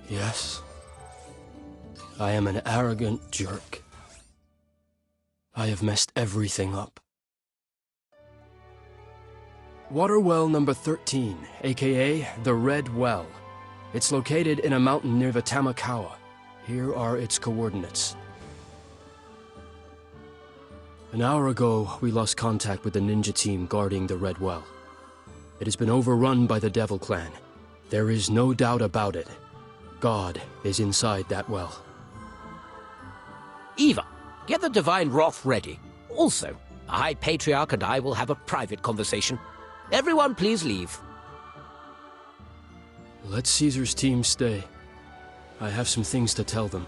Yes. I am an arrogant jerk. I have messed everything up. Water well number 13, aka the Red Well. It's located in a mountain near the Tamakawa. Here are its coordinates. An hour ago, we lost contact with the ninja team guarding the Red Well. It has been overrun by the Devil Clan. There is no doubt about it. God is inside that well. Eva, get the Divine Wrath ready. Also, the High Patriarch and I will have a private conversation. Everyone please leave. Let Caesar's team stay. I have some things to tell them.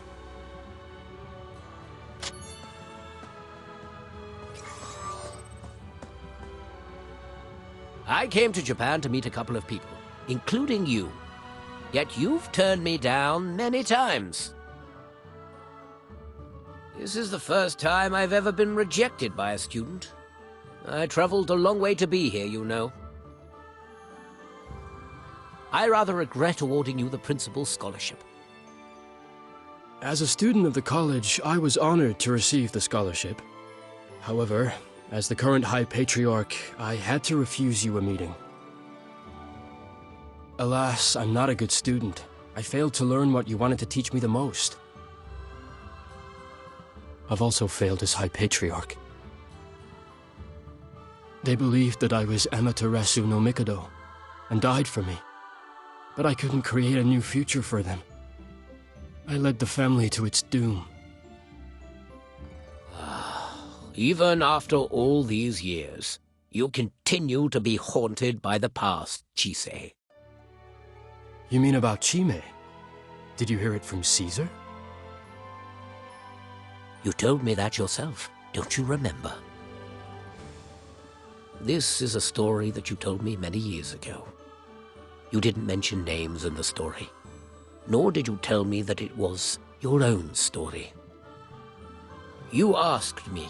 I came to Japan to meet a couple of people, including you. Yet you've turned me down many times. This is the first time I've ever been rejected by a student. I traveled a long way to be here, you know. I rather regret awarding you the principal's scholarship. As a student of the college, I was honored to receive the scholarship. However, as the current High Patriarch, I had to refuse you a meeting. Alas, I'm not a good student. I failed to learn what you wanted to teach me the most. I've also failed as High Patriarch. They believed that I was Amaterasu no Mikado, and died for me. But I couldn't create a new future for them. I led the family to its doom. Even after all these years, you continue to be haunted by the past, Chisei. You mean about Chime? Did you hear it from Caesar? You told me that yourself, don't you remember? This is a story that you told me many years ago. You didn't mention names in the story, nor did you tell me that it was your own story. You asked me,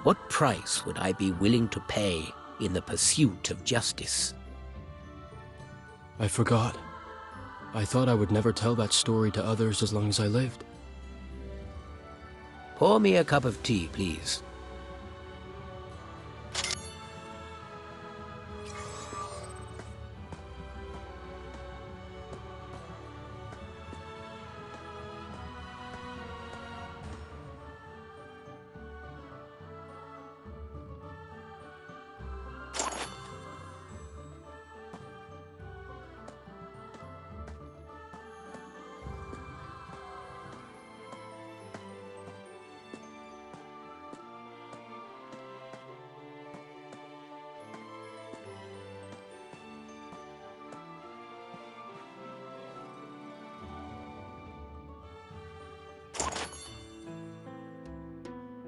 what price would I be willing to pay in the pursuit of justice? I forgot. I thought I would never tell that story to others as long as I lived. Pour me a cup of tea, please.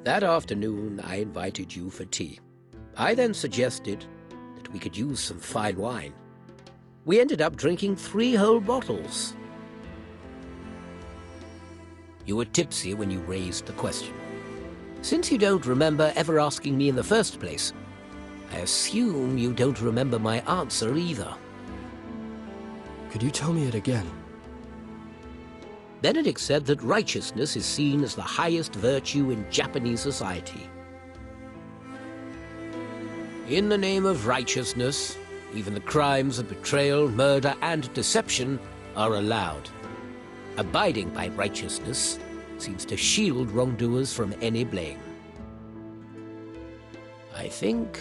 That afternoon, I invited you for tea. I then suggested that we could use some fine wine. We ended up drinking 3 whole bottles. You were tipsy when you raised the question. Since you don't remember ever asking me in the first place, I assume you don't remember my answer either. Could you tell me it again? Benedict said that righteousness is seen as the highest virtue in Japanese society. In the name of righteousness, even the crimes of betrayal, murder, and deception are allowed. Abiding by righteousness seems to shield wrongdoers from any blame. I think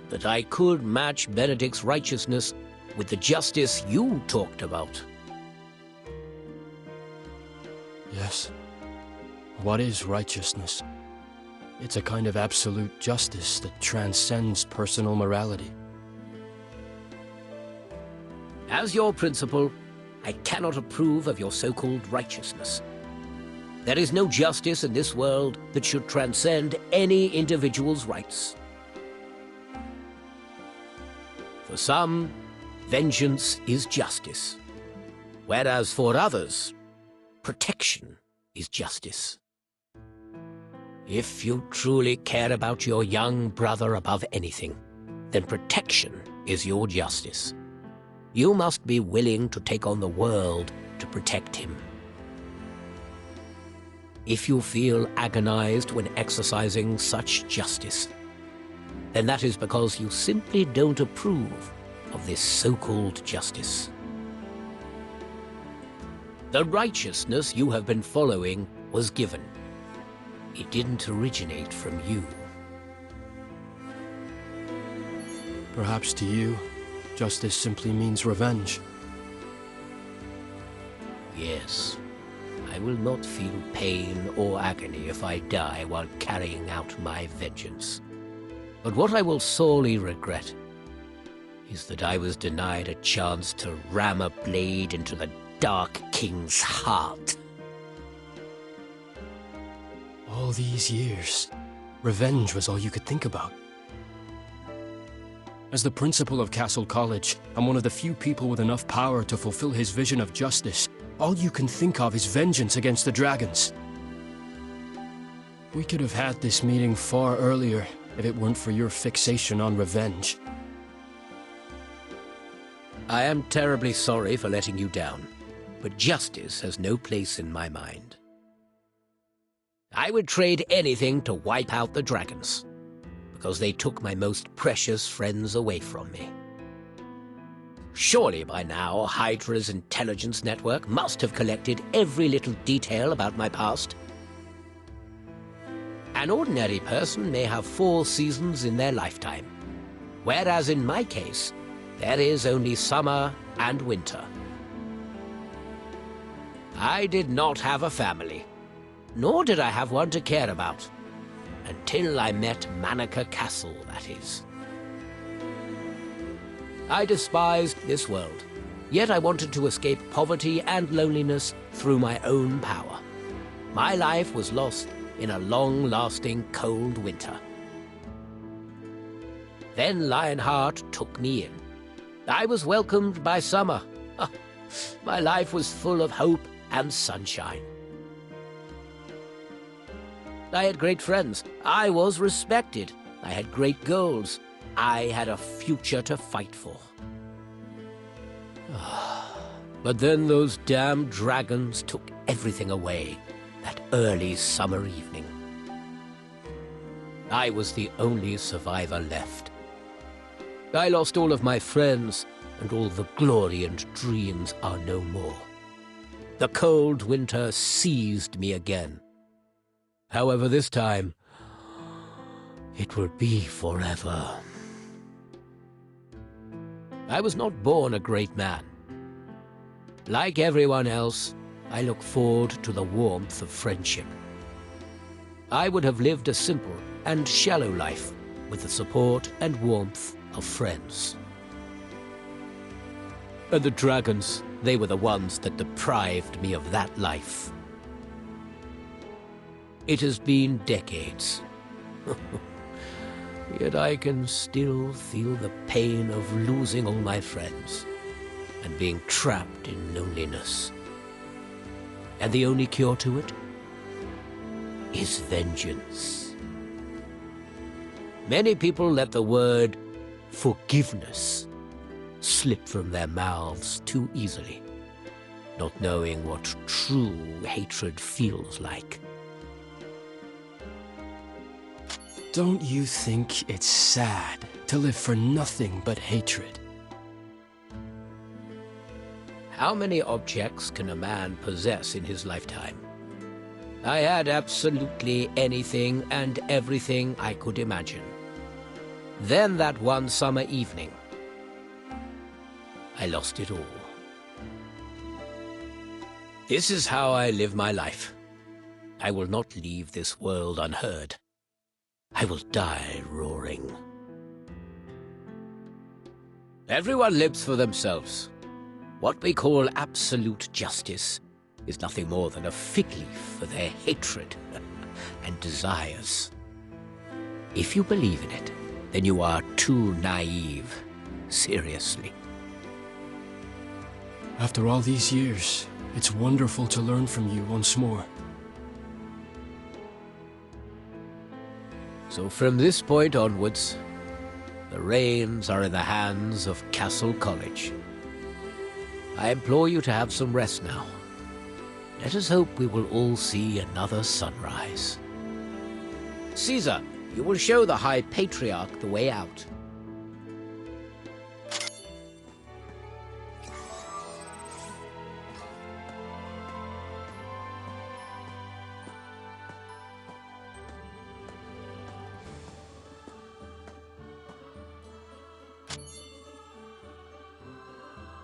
that I could match Benedict's righteousness with the justice you talked about. Yes. What is righteousness? It's a kind of absolute justice that transcends personal morality. As your principal, I cannot approve of your so-called righteousness. There is no justice in this world that should transcend any individual's rights. For some, vengeance is justice, whereas for others, protection is justice. If you truly care about your young brother above anything, then protection is your justice. You must be willing to take on the world to protect him. If you feel agonized when exercising such justice, then that is because you simply don't approve of this so-called justice. The righteousness you have been following was given. It didn't originate from you. Perhaps to you, justice simply means revenge. Yes, I will not feel pain or agony if I die while carrying out my vengeance. But what I will sorely regret is that I was denied a chance to ram a blade into the Dark King's heart. All these years, revenge was all you could think about. As the principal of Castle College, and one of the few people with enough power to fulfill his vision of justice, all you can think of is vengeance against the dragons. We could have had this meeting far earlier if it weren't for your fixation on revenge. I am terribly sorry for letting you down, but justice has no place in my mind. I would trade anything to wipe out the dragons, because they took my most precious friends away from me. Surely by now, Hydra's intelligence network must have collected every little detail about my past. An ordinary person may have 4 seasons in their lifetime, whereas in my case, there is only summer and winter. I did not have a family, nor did I have one to care about. Until I met Manaka Castle, that is. I despised this world, yet I wanted to escape poverty and loneliness through my own power. My life was lost in a long-lasting cold winter. Then Lionheart took me in. I was welcomed by summer. My life was full of hope and sunshine. I had great friends. I was respected. I had great goals. I had a future to fight for. But then those damn dragons took everything away that early summer evening. I was the only survivor left. I lost all of my friends, and all the glory and dreams are no more. The cold winter seized me again. However, this time, it will be forever. I was not born a great man. Like everyone else, I look forward to the warmth of friendship. I would have lived a simple and shallow life with the support and warmth of friends. And the dragons, they were the ones that deprived me of that life. It has been decades. Yet I can still feel the pain of losing all my friends and being trapped in loneliness. And the only cure to it is vengeance. Many people let the word forgiveness slip from their mouths too easily, not knowing what true hatred feels like. Don't you think it's sad to live for nothing but hatred? How many objects can a man possess in his lifetime? I had absolutely anything and everything I could imagine. Then that one summer evening, I lost it all. This is how I live my life. I will not leave this world unheard. I will die roaring. Everyone lives for themselves. What we call absolute justice is nothing more than a fig leaf for their hatred and desires. If you believe in it, then you are too naive. Seriously. After all these years, it's wonderful to learn from you once more. So from this point onwards, the reins are in the hands of Castle College. I implore you to have some rest now. Let us hope we will all see another sunrise. Caesar, you will show the High Patriarch the way out.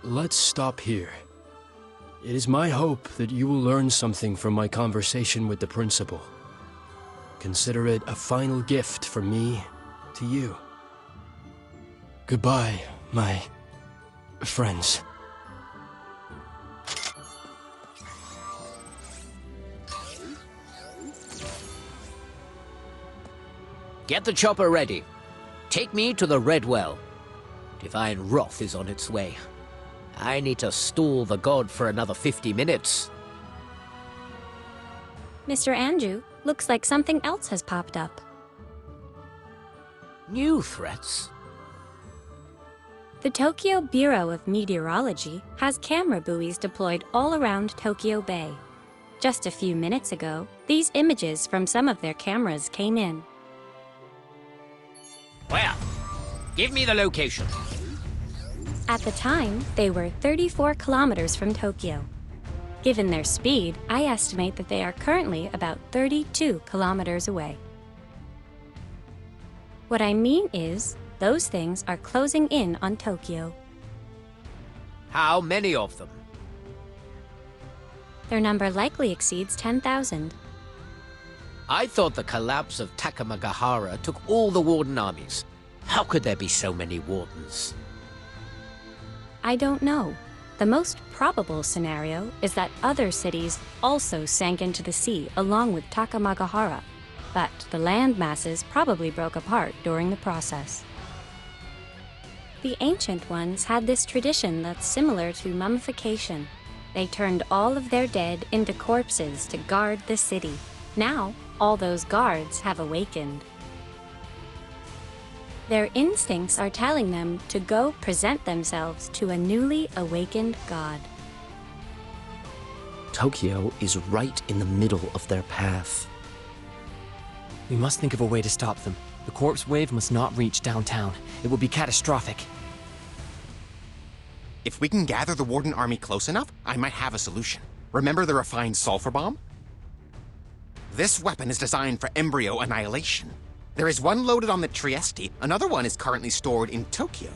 Let's stop here. It is my hope that you will learn something from my conversation with the principal. Consider it a final gift from me to you. Goodbye, my friends. Get the chopper ready. Take me to the Red Well. Divine wrath is on its way. I need to stall the god for another 50 minutes. Mr. Andrew, looks like something else has popped up. New threats? The Tokyo Bureau of Meteorology has camera buoys deployed all around Tokyo Bay. Just a few minutes ago, these images from some of their cameras came in. Where? Give me the location. At the time, they were 34 kilometers from Tokyo. Given their speed, I estimate that they are currently about 32 kilometers away. What I mean is, those things are closing in on Tokyo. How many of them? Their number likely exceeds 10,000. I thought the collapse of Takamagahara took all the Warden armies. How could there be so many Wardens? I don't know. The most probable scenario is that other cities also sank into the sea along with Takamagahara, but the land masses probably broke apart during the process. The ancient ones had this tradition that's similar to mummification. They turned all of their dead into corpses to guard the city. Now, all those guards have awakened. Their instincts are telling them to go present themselves to a newly awakened god. Tokyo is right in the middle of their path. We must think of a way to stop them. The corpse wave must not reach downtown. It will be catastrophic. If we can gather the Warden army close enough, I might have a solution. Remember the refined sulfur bomb? This weapon is designed for embryo annihilation. There is one loaded on the Trieste, another one is currently stored in Tokyo.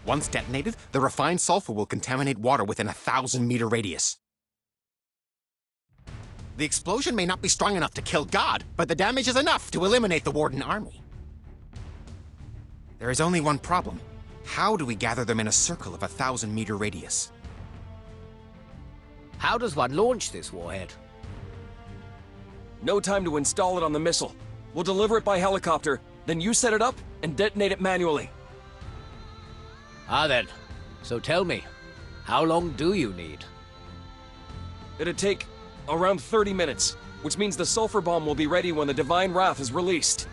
Once detonated, the refined sulfur will contaminate water within a 1,000-meter radius. The explosion may not be strong enough to kill God, but the damage is enough to eliminate the Warden army. There is only one problem. How do we gather them in a circle of a 1,000-meter radius? How does one launch this warhead? No time to install it on the missile. We'll deliver it by helicopter, then you set it up and detonate it manually. Ah then. So tell me, how long do you need? It'd take around 30 minutes, which means the sulfur bomb will be ready when the Divine Wrath is released.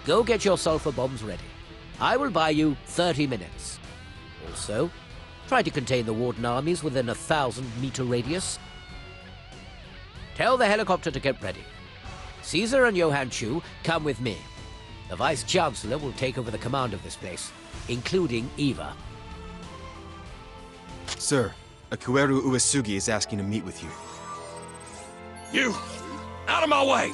Go get your sulfur bombs ready. I will buy you 30 minutes. Also, try to contain the Warden armies within a 1,000-meter radius. Tell the helicopter to get ready. Caesar and Johann Chu, come with me. The Vice-Chancellor will take over the command of this place, including Eva. Sir, Akueru Uesugi is asking to meet with you. You! Out of my way!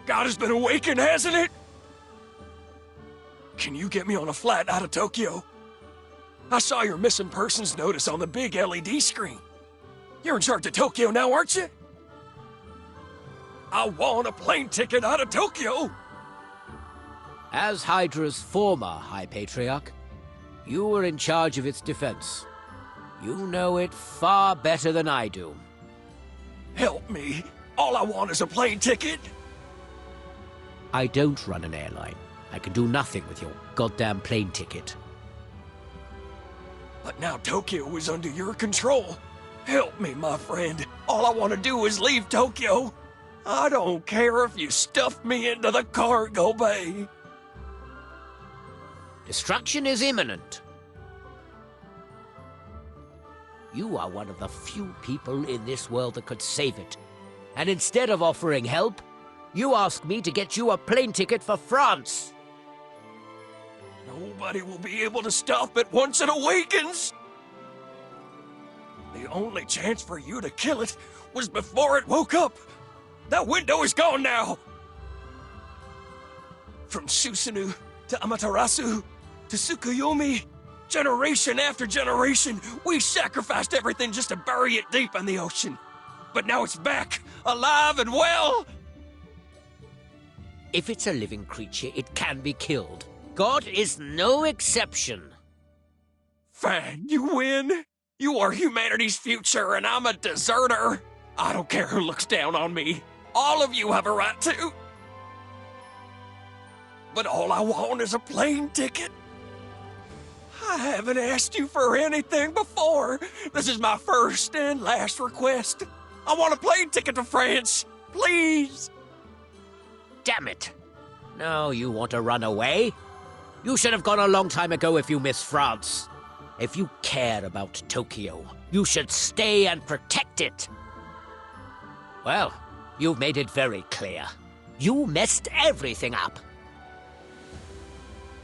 God has been awakened, hasn't it? Can you get me on a flat out of Tokyo? I saw your missing persons notice on the big LED screen. You're in charge of Tokyo now, aren't you? I want a plane ticket out of Tokyo! As Hydra's former High Patriarch, you were in charge of its defense. You know it far better than I do. Help me. All I want is a plane ticket. I don't run an airline. I can do nothing with your goddamn plane ticket. But now Tokyo is under your control. Help me, my friend. All I want to do is leave Tokyo. I don't care if you stuff me into the cargo bay. Destruction is imminent. You are one of the few people in this world that could save it. And instead of offering help, you ask me to get you a plane ticket for France. Nobody will be able to stop it once it awakens. The only chance for you to kill it was before it woke up. That window is gone now. From Susanoo to Amaterasu to Tsukuyomi, generation after generation, we sacrificed everything just to bury it deep in the ocean. But now it's back, alive and well. If it's a living creature, it can be killed. God is no exception. Fine, you win. You are humanity's future, and I'm a deserter. I don't care who looks down on me. All of you have a right to. But all I want is a plane ticket. I haven't asked you for anything before. This is my first and last request. I want a plane ticket to France, please. Damn it. Now you want to run away? You should have gone a long time ago if you miss France. If you care about Tokyo, you should stay and protect it. Well, you've made it very clear. You messed everything up.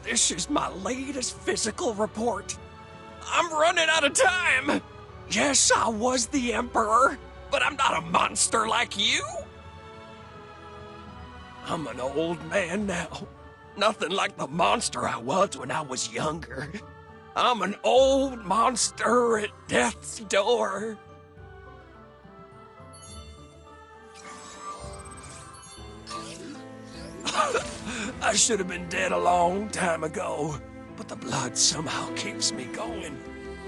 This is my latest physical report. I'm running out of time. Yes, I was the Emperor, but I'm not a monster like you. I'm an old man now. Nothing like the monster I was when I was younger. I'm an old monster at death's door. I should have been dead a long time ago, but the blood somehow keeps me going.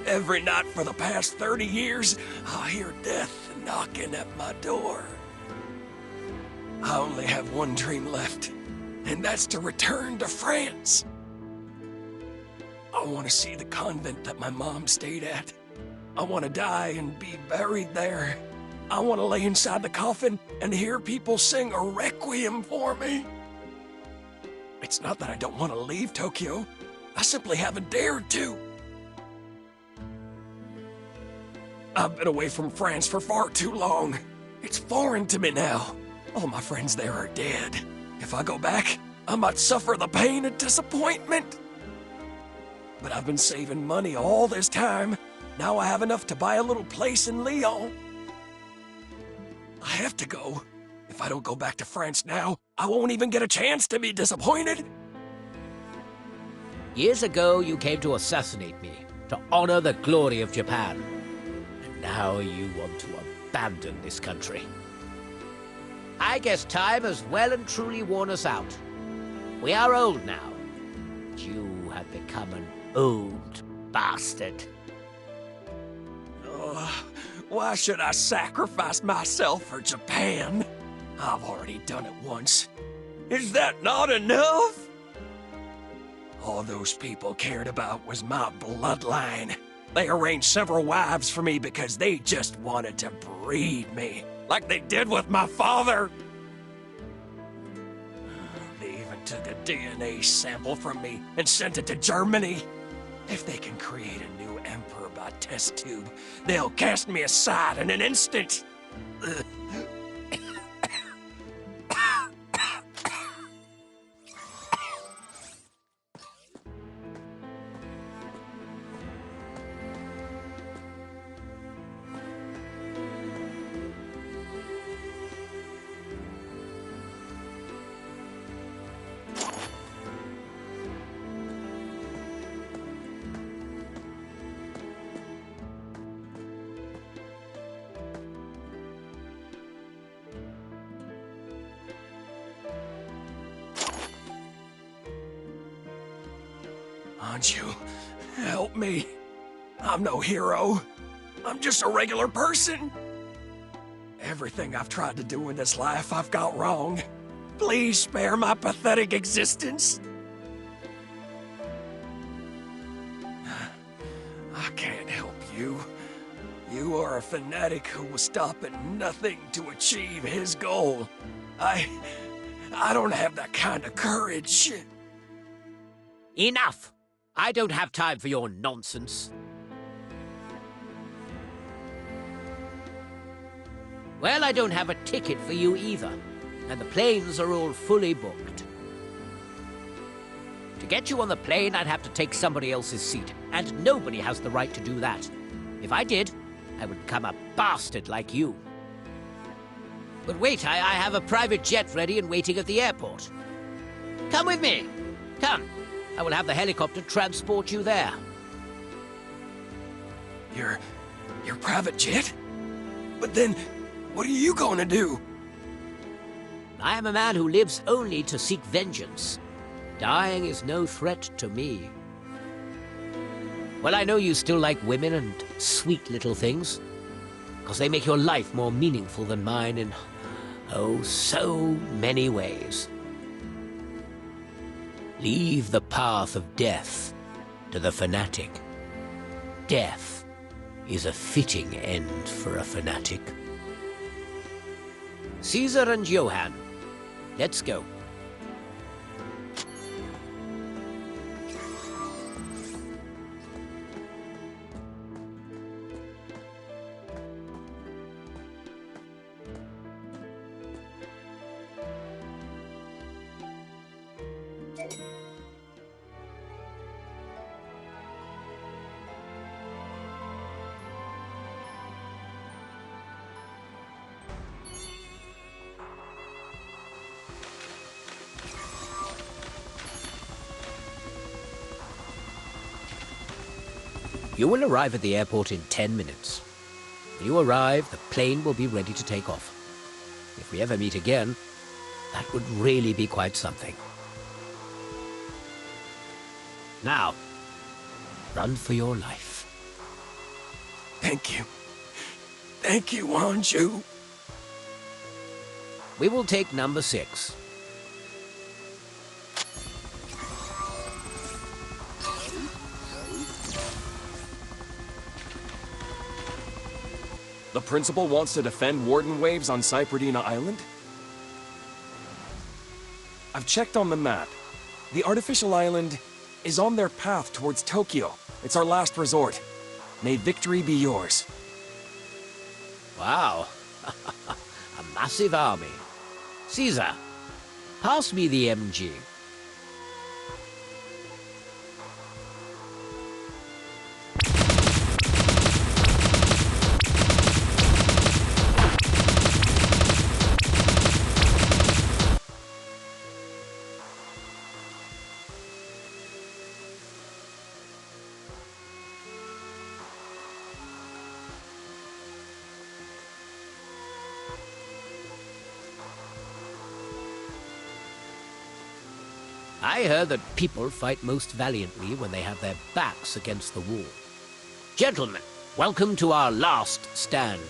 Every night for the past 30 years, I hear death knocking at my door. I only have one dream left, and that's to return to France. I want to see the convent that my mom stayed at. I want to die and be buried there. I want to lay inside the coffin and hear people sing a requiem for me. It's not that I don't want to leave Tokyo. I simply haven't dared to. I've been away from France for far too long. It's foreign to me now. All my friends there are dead. If I go back, I might suffer the pain and disappointment. But I've been saving money all this time. Now I have enough to buy a little place in Lyon. I have to go. If I don't go back to France now, I won't even get a chance to be disappointed. Years ago, you came to assassinate me, to honor the glory of Japan. And now you want to abandon this country. I guess time has well and truly worn us out. We are old now. You have become an old bastard. Why should I sacrifice myself for Japan? I've already done it once. Is that not enough? All those people cared about was my bloodline. They arranged several wives for me because they just wanted to breed me, like they did with my father. They even took a DNA sample from me and sent it to Germany. If they can create a new emperor by test tube, they'll cast me aside in an instant. Anju, help me. I'm no hero. I'm just a regular person. Everything I've tried to do in this life I've got wrong. Please spare my pathetic existence. I can't help you. You are a fanatic who will stop at nothing to achieve his goal. I don't have that kind of courage. Enough! I don't have time for your nonsense. Well, I don't have a ticket for you either, and the planes are all fully booked. To get you on the plane, I'd have to take somebody else's seat, and nobody has the right to do that. If I did, I would become a bastard like you. But wait, I have a private jet ready and waiting at the airport. Come with me. Come. I will have the helicopter transport you there. Your private jet? But then, what are you going to do? I am a man who lives only to seek vengeance. Dying is no threat to me. Well, I know you still like women and sweet little things, because they make your life more meaningful than mine in, oh, so many ways. Leave the path of death to the fanatic. Death is a fitting end for a fanatic. Caesar and Johann, let's go. You will arrive at the airport in 10 minutes. When you arrive, the plane will be ready to take off. If we ever meet again, that would really be quite something. Now, run for your life. Thank you. Thank you, Anju. We will take number 6. The principal wants to defend Warden Waves on Cypradina Island? I've checked on the map. The artificial island is on their path towards Tokyo. It's our last resort. May victory be yours. Wow. A massive army. Caesar, pass me the MG. I heard that people fight most valiantly when they have their backs against the wall. Gentlemen, welcome to our last stand.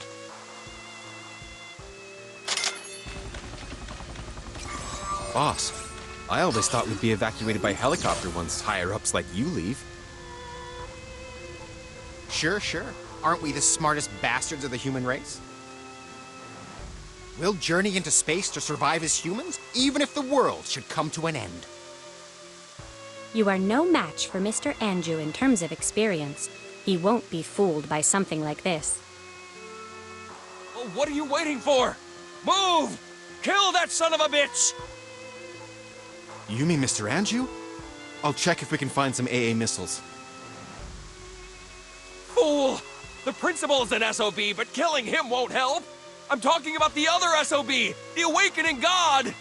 Boss, I always thought we'd be evacuated by helicopter once higher-ups like you leave. Sure. Aren't we the smartest bastards of the human race? We'll journey into space to survive as humans, even if the world should come to an end. You are no match for Mr. Anju in terms of experience. He won't be fooled by something like this. Well, what are you waiting for? Move! Kill that son of a bitch! You mean Mr. Anju? I'll check if we can find some AA missiles. Fool! The principal's an SOB, but killing him won't help! I'm talking about the other SOB! The Awakening God!